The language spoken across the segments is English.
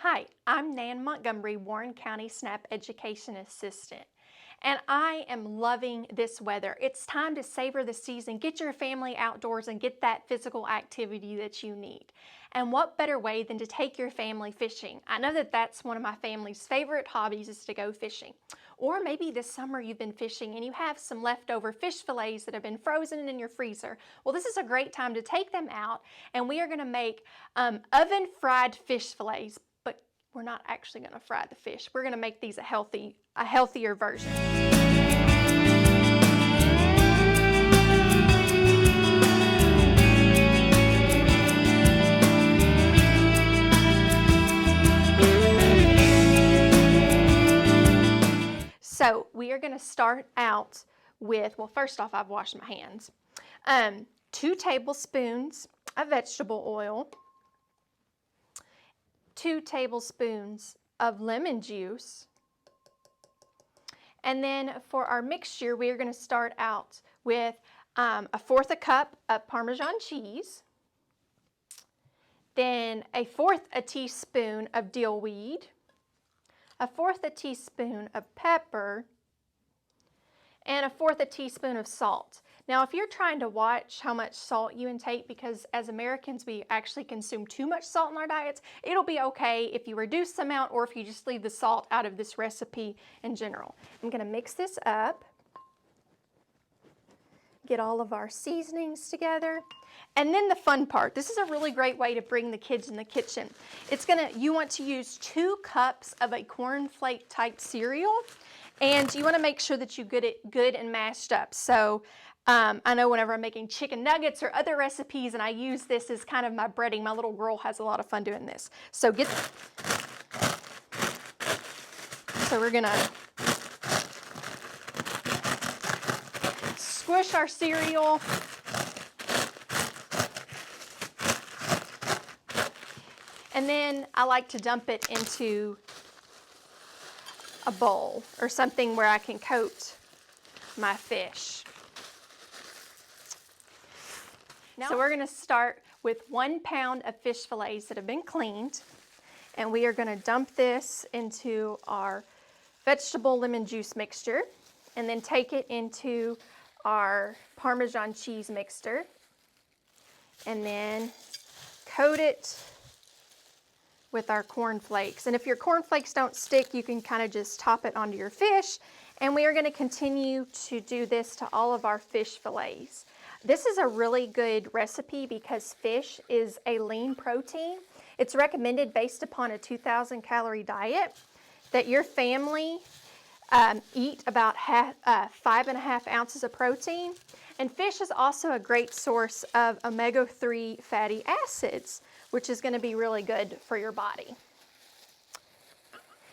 Hi, I'm Nan Montgomery, Warren County SNAP Education Assistant, and I am loving this weather. It's time to savor the season, get your family outdoors and get that physical activity that you need. And what better way than to take your family fishing? I know that that's one of my family's favorite hobbies is to go fishing. Or maybe this summer you've been fishing and you have some leftover fish fillets that have been frozen in your freezer. Well, this is a great time to take them out, and we are going to make oven-fried fish fillets. But we're not actually going to fry the fish. We're going to make these a healthier version. So we are going to start out with, well, first off, I've washed my hands. 2 tablespoons of vegetable oil, 2 tablespoons of lemon juice, and then for our mixture, we are going to start out with 1/4 cup of Parmesan cheese, then 1/4 teaspoon of dill weed, 1/4 teaspoon of pepper, and 1/4 teaspoon of salt. Now, if you're trying to watch how much salt you intake, because as Americans we actually consume too much salt in our diets, it'll be okay if you reduce the amount or if you just leave the salt out of this recipe in general. I'm going to mix this up, get all of our seasonings together, and then the fun part. This is a really great way to bring the kids in the kitchen. You want to use 2 cups of a cornflake-type cereal, and you want to make sure that you get it good and mashed up. So I know whenever I'm making chicken nuggets or other recipes and I use this as kind of my breading, my little girl has a lot of fun doing this. So we're gonna squish our cereal. And then I like to dump it into a bowl or something where I can coat my fish. So we're going to start with 1 pound of fish fillets that have been cleaned, and we are going to dump this into our vegetable lemon juice mixture, and then take it into our Parmesan cheese mixture, and then coat it with our corn flakes. And if your corn flakes don't stick, you can kind of just top it onto your fish. And we are going to continue to do this to all of our fish fillets. This is a really good recipe because fish is a lean protein. It's recommended based upon a 2,000 calorie diet that your family eat about 5.5 ounces of protein. And fish is also a great source of omega-3 fatty acids, which is going to be really good for your body.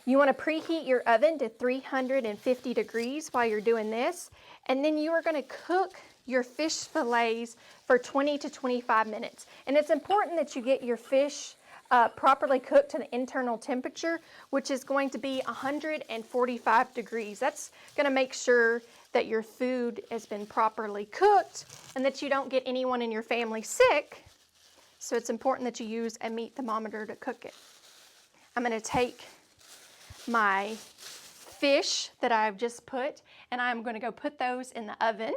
You want to preheat your oven to 350 degrees while you're doing this, and then you are going to cook your fish fillets for 20 to 25 minutes. And it's important that you get your fish properly cooked to the internal temperature, which is going to be 145 degrees. That's going to make sure that your food has been properly cooked and that you don't get anyone in your family sick. So it's important that you use a meat thermometer to cook it. I'm going to take my fish that I've just put, and I'm going to go put those in the oven.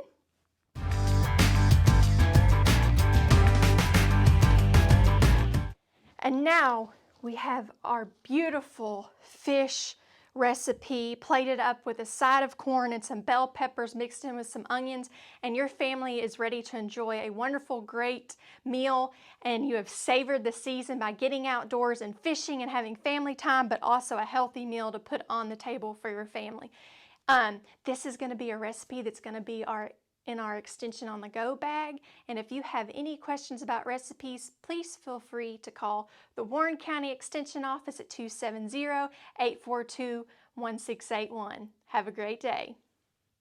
And now we have our beautiful fish recipe plated up with a side of corn and some bell peppers mixed in with some onions, and your family is ready to enjoy a wonderful, great meal. And you have savored the season by getting outdoors and fishing and having family time, but also a healthy meal to put on the table for your family. This is going to be a recipe that's going to be in our Extension on the Go bag. And if you have any questions about recipes, please feel free to call the Warren County Extension office at 270-842-1681. Have a great day.